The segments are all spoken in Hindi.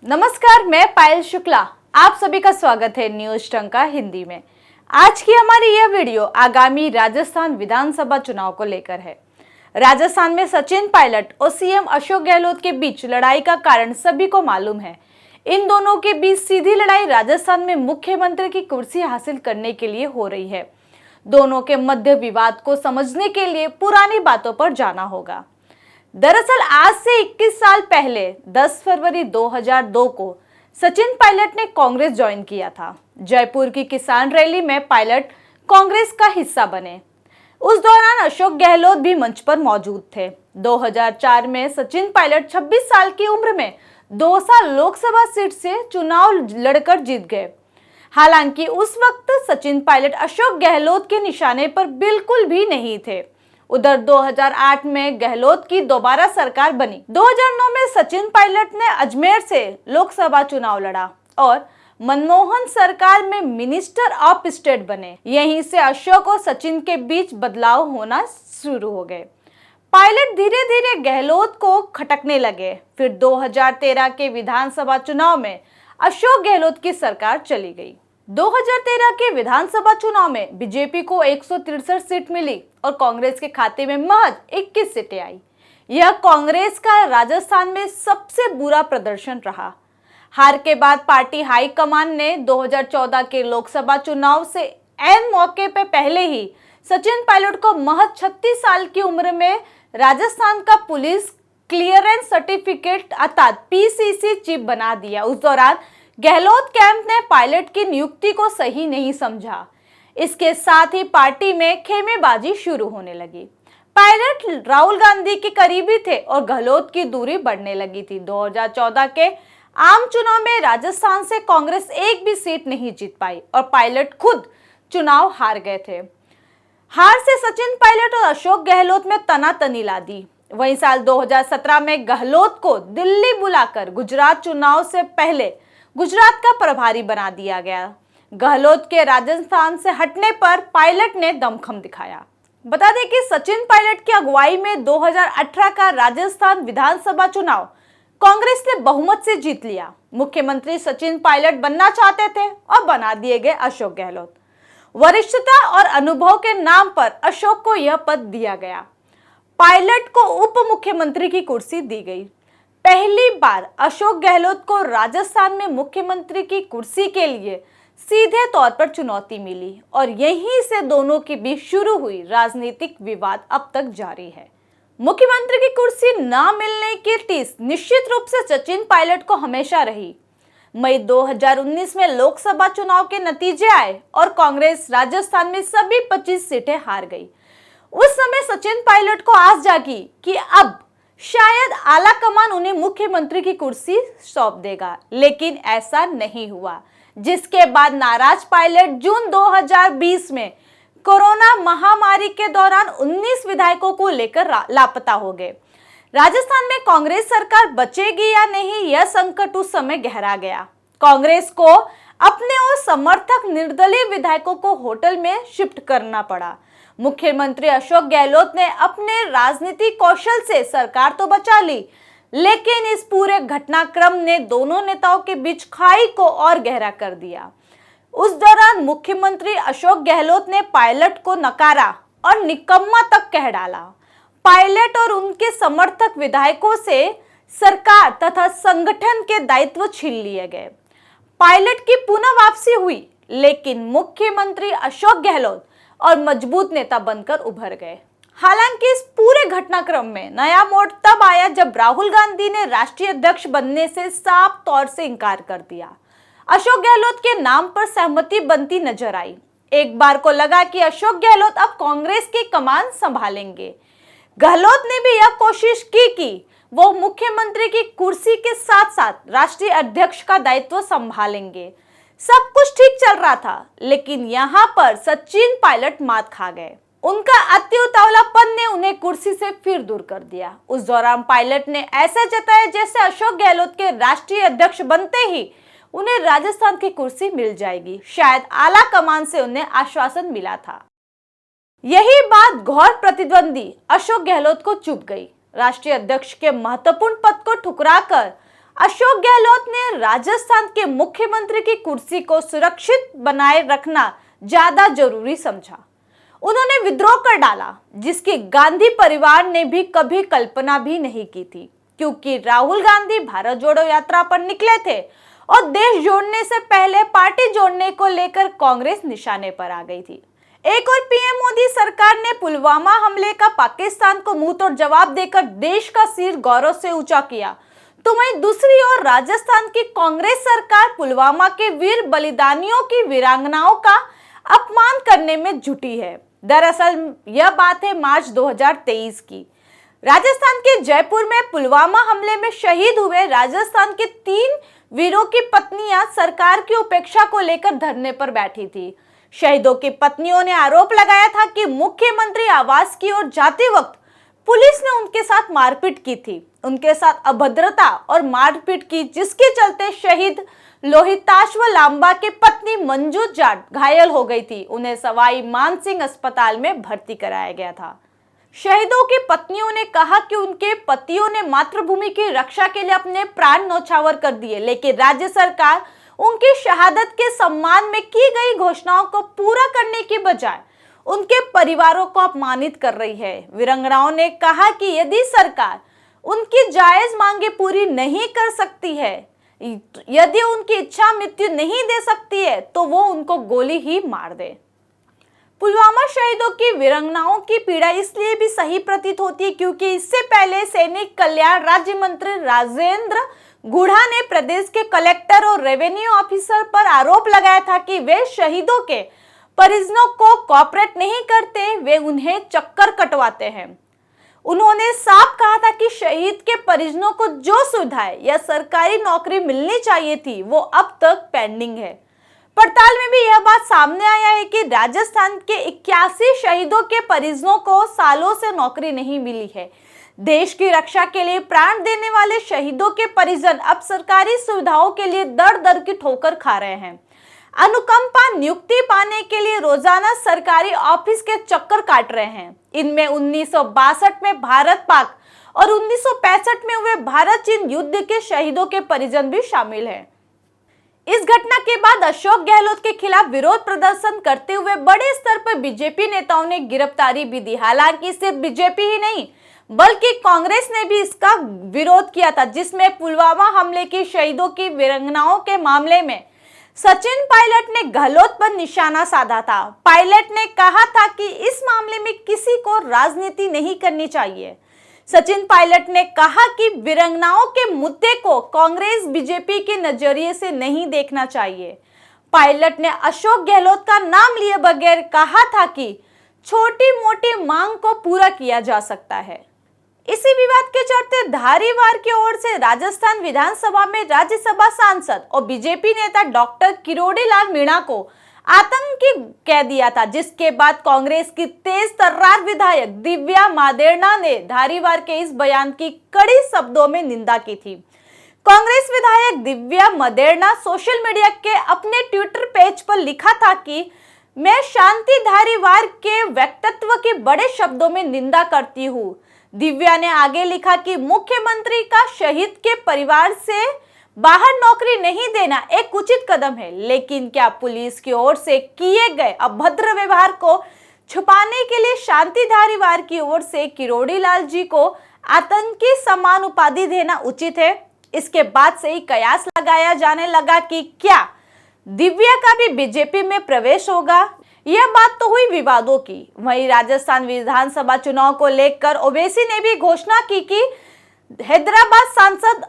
नमस्कार, मैं पायल शुक्ला। आप सभी का स्वागत है न्यूज टंका हिंदी में। आज की हमारी यह वीडियो आगामी राजस्थान विधानसभा चुनाव को लेकर है। राजस्थान में सचिन पायलट और सीएम अशोक गहलोत के बीच लड़ाई का कारण सभी को मालूम है। इन दोनों के बीच सीधी लड़ाई राजस्थान में मुख्यमंत्री की कुर्सी हासिल करने के लिए हो रही है। दोनों के मध्य विवाद को समझने के लिए पुरानी बातों पर जाना होगा। दरअसल आज से 21 साल पहले 10 फरवरी 2002 को सचिन पायलट ने कांग्रेस ज्वाइन किया था। जयपुर की किसान रैली में पायलट कांग्रेस का हिस्सा बने। उस दौरान अशोक गहलोत भी मंच पर मौजूद थे। 2004 में सचिन पायलट 26 साल की उम्र में दौसा लोकसभा सीट से चुनाव लड़कर जीत गए। हालांकि उस वक्त सचिन पायलट अशोक गहलोत के निशाने पर बिल्कुल भी नहीं थे। उधर 2008 में गहलोत की दोबारा सरकार बनी। 2009 में सचिन पायलट ने अजमेर से लोकसभा चुनाव लड़ा और मनमोहन सरकार में मिनिस्टर ऑफ स्टेट बने। यहीं से अशोक और सचिन के बीच बदलाव होना शुरू हो गए। पायलट धीरे धीरे गहलोत को खटकने लगे। फिर 2013 के विधानसभा चुनाव में अशोक गहलोत की सरकार चली गई। 2013 के विधानसभा चुनाव में बीजेपी को 163 सीट मिली और कांग्रेस के खाते में महज 21 सीटें आई। यह कांग्रेस का राजस्थान में सबसे बुरा प्रदर्शन रहा। हार के बाद पार्टी हाईकमान ने 2014 के लोकसभा चुनाव से ऐन मौके पर पहले ही सचिन पायलट को महज 36 साल की उम्र में राजस्थान का पुलिस क्लियरेंस सर्टिफिकेट अर्थात पीसीसी चीफ बना दिया। उस दौरान गहलोत कैंप ने पायलट की नियुक्ति को सही नहीं समझा। इसके साथ ही पार्टी में खेमेबाजी शुरू होने लगी। पायलट राहुल गांधी के करीबी थे और गहलोत की दूरी बढ़ने लगी थी। 2014 के आम चुनाव में राजस्थान से कांग्रेस एक भी सीट नहीं जीत पाई और पायलट खुद चुनाव हार गए थे। हार से सचिन पायलट और अशोक गहलोत में तनातनी ला दी। वहीं साल 2017 में गहलोत को दिल्ली बुलाकर गुजरात चुनाव से पहले गुजरात का प्रभारी बना दिया गया। गहलोत के राजस्थान से हटने पर पायलट ने दमखम दिखाया। बता दें कि सचिन पायलट की अगुवाई में 2018 का राजस्थान विधानसभा चुनाव कांग्रेस ने बहुमत से जीत लिया। मुख्यमंत्री सचिन पायलट बनना चाहते थे और बना दिए गए अशोक गहलोत। वरिष्ठता और अनुभव के नाम पर अशोक को यह पद दिया गया। पायलट को उप मुख्यमंत्री की कुर्सी दी गई। पहली बार अशोक गहलोत को राजस्थान में मुख्यमंत्री की कुर्सी के लिए सीधे तौर पर चुनौती मिली और यहीं से दोनों के बीच शुरू हुई राजनीतिक विवाद अब तक जारी है। मुख्यमंत्री की कुर्सी न मिलने की टीस निश्चित रूप से सचिन पायलट को हमेशा रही। मई 2019 में लोकसभा चुनाव के नतीजे आए और कांग्रेस राजस्थान में सभी 25 सीटें हार गई। उस समय सचिन पायलट को आस जागी कि अब शायद आला कमान उन्हें मुख्यमंत्री की कुर्सी सौंप देगा, लेकिन ऐसा नहीं हुआ। जिसके बाद नाराज पायलट जून 2020 में कोरोना महामारी के दौरान 19 विधायकों को लेकर लापता हो गए। राजस्थान में कांग्रेस सरकार बचेगी या नहीं, यह संकट उस समय गहरा गया। कांग्रेस को अपने और समर्थक निर्दलीय विधायकों को होटल में शिफ्ट करना पड़ा। मुख्यमंत्री अशोक गहलोत ने अपने राजनीतिक कौशल से सरकार तो बचा ली, लेकिन इस पूरे घटनाक्रम ने दोनों नेताओं के बीच खाई को और गहरा कर दिया। उस दौरान मुख्यमंत्री अशोक गहलोत ने पायलट को नकारा और निकम्मा तक कह डाला। पायलट और उनके समर्थक विधायकों से सरकार तथा संगठन के दायित्व छीन लिए गए। पायलट की पुनः वापसी हुई, लेकिन मुख्यमंत्री अशोक गहलोत और मजबूत नेता बनकर उभर गए। हालांकि इस पूरे घटनाक्रम में नया मोड़ तब आया जब राहुल गांधी ने राष्ट्रीय अध्यक्ष बनने से साफ तौर से इनकार कर दिया। अशोक गहलोत के नाम पर सहमति बनती नजर आई। एक बार को लगा कि अशोक गहलोत अब कांग्रेस की कमान संभालेंगे। गहलोत ने भी यह कोशिश की कि वो मुख्यमंत्री की कुर्सी के साथ साथ राष्ट्रीय अध्यक्ष का दायित्व संभालेंगे। सब कुछ ठीक चल रहा था, लेकिन यहाँ पर सचिन पायलट मात खा गए। उनका अति उतावलापन ने उन्हें कुर्सी से फिर दूर कर दिया। उस दौरान पायलट ने ऐसे जताया जैसे अशोक गहलोत के राष्ट्रीय अध्यक्ष बनते ही उन्हें राजस्थान की कुर्सी मिल जाएगी। शायद आला कमान से उन्हें आश्वासन मिला था। यही बात घोर प्रतिद्वंदी अशोक गहलोत को चुभ गई। राष्ट्रीय अध्यक्ष के महत्वपूर्ण पद को ठुकराकर अशोक गहलोत ने राजस्थान के मुख्यमंत्री की कुर्सी को सुरक्षित बनाए रखना ज्यादा जरूरी समझा। उन्होंने विद्रोह कर डाला, जिसकी गांधी परिवार ने भी कभी कल्पना भी नहीं की थी, क्योंकि राहुल गांधी भारत जोड़ो यात्रा पर निकले थे और देश जोड़ने से पहले पार्टी जोड़ने को लेकर कांग्रेस निशाने पर आ गई थी। एक और पीएम मोदी सरकार ने पुलवामा हमले का पाकिस्तान को मुंहतोड़ जवाब देकर देश का सिर गौरव से ऊंचा किया, तो वहीं दूसरी ओर राजस्थान की कांग्रेस सरकार पुलवामा के वीर बलिदानियों की वीरांगनाओं का अपमान करने में जुटी है। दरअसल यह बात है मार्च 2023 की। राजस्थान के जयपुर में पुलवामा हमले में शहीद हुए राजस्थान के 3 वीरों की पत्नियां सरकार की उपेक्षा को लेकर धरने पर बैठी थी। शहीदों की पत्नियों ने आरोप लगाया था कि मुख्यमंत्री आवास की ओर जाते वक्त पुलिस ने उनके साथ मारपीट की थी, उनके साथ अभद्रता और मारपीट की, जिसके चलते शहीद लोहिताश्व लांबा की पत्नी मंजू जाट घायल हो गई थी। उन्हें सवाई मानसिंह अस्पताल में भर्ती कराया गया था। शहीदों की पत्नियों ने कहा कि उनके पतियों ने मातृभूमि की रक्षा के लिए अपने प्राण न्यौछावर कर दिए, लेकिन राज्य सरकार उनकी शहादत के सम्मान में की गई घोषणाओं को पूरा करने की बजाय उनके परिवारों को अपमानित कर रही है। वीरांगनाओं ने कहा कि यदि सरकार उनकी जायज मांगे पूरी नहीं कर सकती है, यदि उनकी इच्छा मृत्यु नहीं दे सकती है, तो वो उनको गोली ही मार दे। पुलवामा शहीदों की वीरांगनाओं की पीड़ा इसलिए भी सही प्रतीत होती है क्योंकि इससे पहले सैनिक कल्याण राज्य मंत्री राजेंद्र गुढ़ा ने प्रदेश के कलेक्टर और रेवेन्यू ऑफिसर पर आरोप लगाया था कि वे शहीदों के परिजनों को कोऑपरेट नहीं करते, वे उन्हें चक्कर कटवाते हैं। उन्होंने साफ कहा था कि शहीद के परिजनों को जो सुविधाएं या सरकारी नौकरी मिलनी चाहिए थी, वो अब तक पेंडिंग है। पड़ताल में भी यह बात सामने आया है कि राजस्थान के 81 शहीदों के परिजनों को सालों से नौकरी नहीं मिली है। देश की रक्षा के लिए प्राण देने वाले शहीदों के परिजन अब सरकारी सुविधाओं के लिए दर दर की ठोकर खा रहे हैं। अनुकंपा नियुक्ति पाने के लिए रोजाना सरकारी ऑफिस के चक्कर काट रहे हैं। इनमें 1962 में भारत पाक और 1965 में हुए भारत चीन युद्ध के शहीदों के परिजन भी शामिल हैं। इस घटना के बाद अशोक गहलोत के खिलाफ विरोध प्रदर्शन करते हुए बड़े स्तर पर बीजेपी नेताओं ने गिरफ्तारी भी दी। हालांकि सिर्फ बीजेपी ही नहीं बल्कि कांग्रेस ने भी इसका विरोध किया था, जिसमें पुलवामा हमले की शहीदों की वीरांगनाओं के मामले में सचिन पायलट ने गहलोत पर निशाना साधा था। पायलट ने कहा था कि इस मामले में किसी को राजनीति नहीं करनी चाहिए। सचिन पायलट ने कहा कि वीरांगनाओं के मुद्दे को कांग्रेस बीजेपी के नजरिए से नहीं देखना चाहिए। पायलट ने अशोक गहलोत का नाम लिए बगैर कहा था कि छोटी मोटी मांग को पूरा किया जा सकता है। इसी विवाद के चलते धारीवाल की ओर से राजस्थान विधानसभा में राज्यसभा सांसद और बीजेपी नेता डॉक्टर किरोड़ी लाल मीणा को आतंकी कह दिया था, जिसके बाद कांग्रेस की तेज तर्रार विधायक दिव्या मादेरना ने धारीवाल के इस बयान की कड़ी शब्दों में निंदा की थी। कांग्रेस विधायक दिव्या मादेरना सोशल मीडिया के अपने ट्विटर पेज पर लिखा था कि मैं शांति धारीवाल के व्यक्तित्व की बड़े शब्दों में निंदा करती हूँ। दिव्या ने आगे लिखा कि मुख्यमंत्री का शहीद के परिवार से बाहर नौकरी नहीं देना एक उचित कदम है, लेकिन क्या पुलिस की ओर से किए गए अभद्र व्यवहार को छुपाने के लिए शांति धारीवाल की ओर से किरोड़ी लाल जी को आतंकी समान उपाधि देना उचित है? इसके बाद से ही कयास लगाया जाने लगा कि क्या दिव्या का भी बीजेपी में प्रवेश होगा। यह बात तो हुई विवादों की। वहीं राजस्थान विधानसभा चुनाव को लेकर ओवैसी ने भी घोषणा की कि हैदराबाद सांसद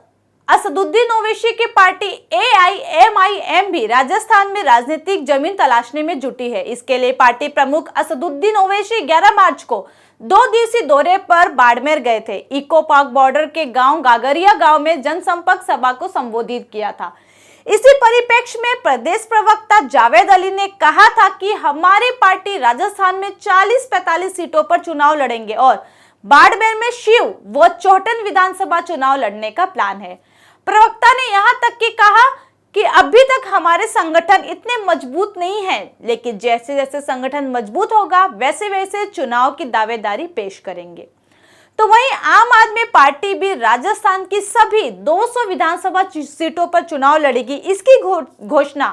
असदुद्दीन ओवैसी की पार्टी AIMIM भी राजस्थान में राजनीतिक जमीन तलाशने में जुटी है। इसके लिए पार्टी प्रमुख असदुद्दीन ओवैसी 11 मार्च को 2 दिवसीय दौरे पर बाड़मेर गए थे। इको पार्क बॉर्डर के गांव गागरिया गांव में जनसंपर्क सभा को संबोधित किया था। इसी परिप्रेक्ष्य में प्रदेश प्रवक्ता जावेद अली ने कहा था कि हमारी पार्टी राजस्थान में 40-45 सीटों पर चुनाव लड़ेंगे और बाड़मेर में शिव व चौहटन विधानसभा चुनाव लड़ने का प्लान है। प्रवक्ता ने यहां तक कि कहा कि अभी तक हमारे संगठन इतने मजबूत नहीं है, लेकिन जैसे जैसे संगठन मजबूत होगा वैसे वैसे चुनाव की दावेदारी पेश करेंगे। तो वहीं आम आदमी पार्टी भी राजस्थान की सभी 200 विधानसभा सीटों पर चुनाव लड़ेगी। इसकी घोषणा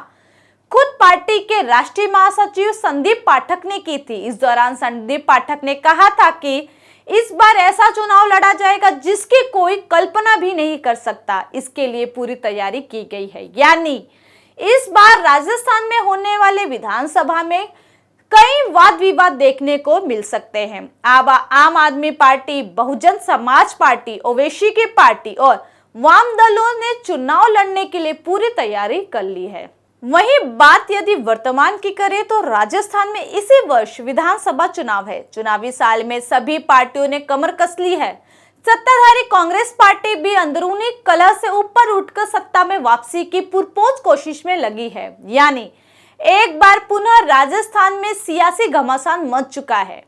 खुद पार्टी के राष्ट्रीय महासचिव संदीप पाठक ने की थी। इस दौरान संदीप पाठक ने कहा था कि इस बार ऐसा चुनाव लड़ा जाएगा जिसकी कोई कल्पना भी नहीं कर सकता। इसके लिए पूरी तैयारी की गई है। यानी इस बार राजस्थान में होने वाले विधानसभा में कई वाद विवाद देखने को मिल सकते हैं। अब आम आदमी पार्टी, बहुजन समाज पार्टी, ओवैसी की पार्टी और वाम दलों ने चुनाव लड़ने के लिए पूरी तैयारी कर ली है। वहीं बात यदि वर्तमान की करें तो राजस्थान में इसी वर्ष विधानसभा चुनाव है। चुनावी साल में सभी पार्टियों ने कमर कस ली है। सत्ताधारी कांग्रेस पार्टी भी अंदरूनी कलह से ऊपर उठकर सत्ता में वापसी की पुरपोज कोशिश में लगी है। यानी एक बार पुनः राजस्थान में सियासी घमासान मच चुका है।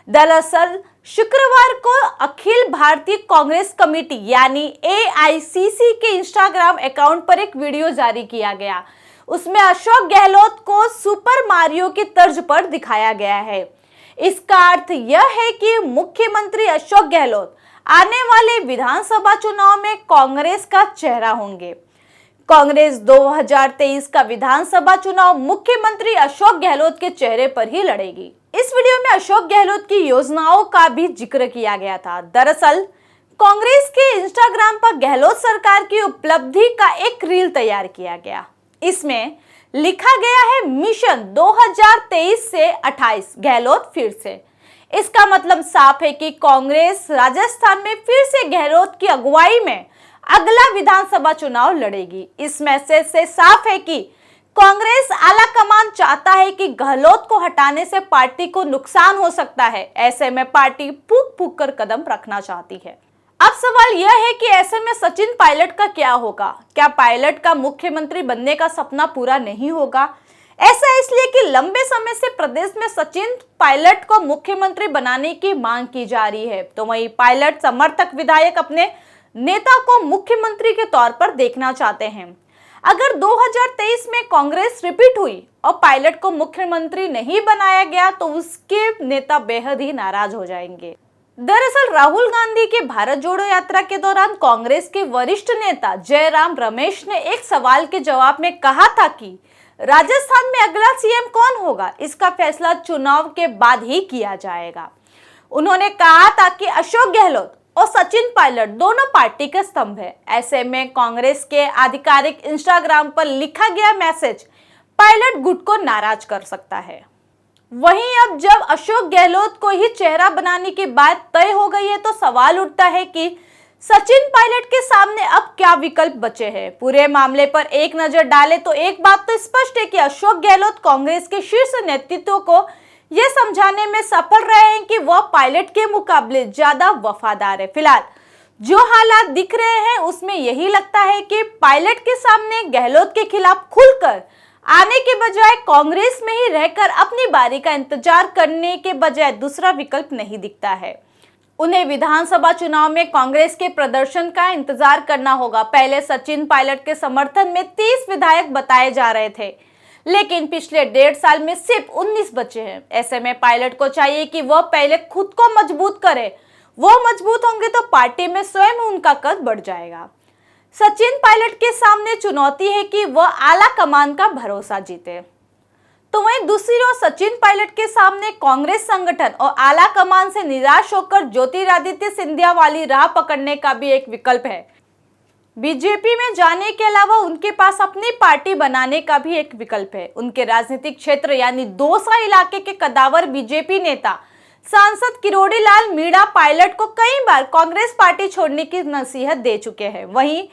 दरअसल शुक्रवार को अखिल भारतीय कांग्रेस कमेटी यानी AICC के इंस्टाग्राम अकाउंट पर एक वीडियो जारी किया गया। उसमें अशोक गहलोत को सुपर मारियो की तर्ज पर दिखाया गया है। इसका अर्थ यह है कि मुख्यमंत्री अशोक गहलोत आने वाले विधानसभा चुनाव में कांग्रेस का चेहरा होंगे। कांग्रेस 2023 का विधानसभा चुनाव मुख्यमंत्री अशोक गहलोत के चेहरे पर ही लड़ेगी। इस वीडियो में अशोक गहलोत की योजनाओं का भी जिक्र किया गया था। दरअसल कांग्रेस के इंस्टाग्राम पर गहलोत सरकार की उपलब्धि का एक रील तैयार किया गया। इसमें लिखा गया है मिशन 2023 से 28 गहलोत फिर से। इसका मतलब साफ है कि कांग्रेस राजस्थान में फिर से गहलोत की अगुवाई में अगला विधानसभा चुनाव लड़ेगी। इस मैसेज से साफ है कि कांग्रेस आला कमान चाहता है कि गहलोत को हटाने से पार्टी को नुकसान हो सकता है। ऐसे में पार्टी फूंक फूंक कर कदम रखना चाहती है। अब सवाल यह है कि ऐसे में सचिन पायलट का क्या होगा? क्या पायलट का मुख्यमंत्री बनने का सपना पूरा नहीं होगा? ऐसा इसलिए कि लंबे समय से प्रदेश में सचिन पायलट को मुख्यमंत्री बनाने की मांग की जा रही है। तो वहीं पायलट समर्थक विधायक अपने नेता को मुख्यमंत्री के तौर पर देखना चाहते हैं। अगर 2023 में कांग्रेस रिपीट हुई और पायलट को मुख्यमंत्री नहीं बनाया गया तो उसके नेता बेहद ही नाराज हो जाएंगे। दरअसल राहुल गांधी की भारत जोड़ो यात्रा के दौरान कांग्रेस के वरिष्ठ नेता जयराम रमेश ने एक सवाल के जवाब में कहा था कि राजस्थान में अगला सीएम कौन होगा इसका फैसला चुनाव के बाद ही किया जाएगा। उन्होंने कहा था कि अशोक गहलोत और सचिन पायलट दोनों पार्टी के स्तंभ है। ऐसे में कांग्रेस के आधिकारिक इंस्टाग्राम पर लिखा गया मैसेज पायलट गुट को नाराज कर सकता है। वहीं अब जब अशोक गहलोत को ही चेहरा बनाने की बात तय हो गई है तो सवाल उठता है कि सचिन पायलट के सामने अब क्या विकल्प बचे हैं। पूरे मामले पर एक नजर डालें तो एक बात तो स्पष्ट है कि अशोक गहलोत कांग्रेस के शीर्ष नेतृत्व को यह समझाने में सफल रहे हैं कि वह पायलट के मुकाबले ज्यादा वफादार है। फिलहाल जो हालात दिख रहे हैं उसमें यही लगता है कि पायलट के सामने गहलोत के खिलाफ खुलकर आने के बजाय कांग्रेस में ही रहकर अपनी बारी का इंतजार करने के बजाय दूसरा विकल्प नहीं दिखता है। उन्हें विधानसभा चुनाव में कांग्रेस के प्रदर्शन का इंतजार करना होगा। पहले सचिन पायलट के समर्थन में 30 विधायक बताए जा रहे थे, लेकिन पिछले 1.5 साल में सिर्फ 19 बचे हैं। ऐसे में पायलट को चाहिए कि वह पहले खुद को मजबूत करे। वो मजबूत होंगे तो पार्टी में स्वयं उनका कद बढ़ जाएगा। सचिन पायलट के सामने चुनौती है कि वह आला कमान का भरोसा जीते। तो वहीं दूसरी ओर सचिन पायलट के सामने कांग्रेस संगठन और आला कमान से निराश होकर ज्योतिरादित्य सिंधिया वाली राह पकड़ने का भी एक विकल्प है। बीजेपी में जाने के अलावा उनके पास अपनी पार्टी बनाने का भी एक विकल्प है। उनके राजनीतिक क्षेत्र यानी दौसा इलाके के कदावर बीजेपी नेता सांसद किरोड़ी लाल मीणा पायलट को कई बार कांग्रेस पार्टी छोड़ने की नसीहत दे चुके हैं। वहीं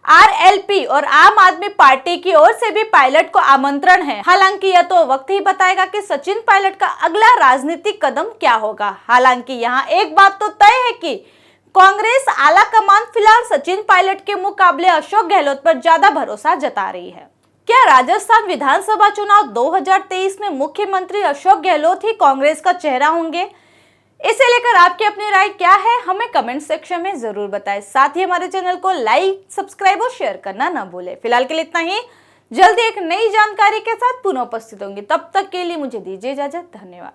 RLP और आम आदमी पार्टी की ओर से भी पायलट को आमंत्रण है। हालांकि यह तो वक्त ही बताएगा कि सचिन पायलट का अगला राजनीतिक कदम क्या होगा। हालांकि यहाँ एक बात तो तय है कि कांग्रेस आला कमान फिलहाल सचिन पायलट के मुकाबले अशोक गहलोत पर ज्यादा भरोसा जता रही है। क्या राजस्थान विधानसभा चुनाव 2023 में मुख्यमंत्री अशोक गहलोत ही कांग्रेस का चेहरा होंगे? इसे लेकर आपकी अपनी राय क्या है, हमें कमेंट सेक्शन में जरूर बताएं। साथ ही हमारे चैनल को लाइक, सब्सक्राइब और शेयर करना ना भूलें। फिलहाल के लिए इतना ही। जल्दी एक नई जानकारी के साथ पुनः उपस्थित होंगे। तब तक के लिए मुझे दीजिए इजाजत। धन्यवाद।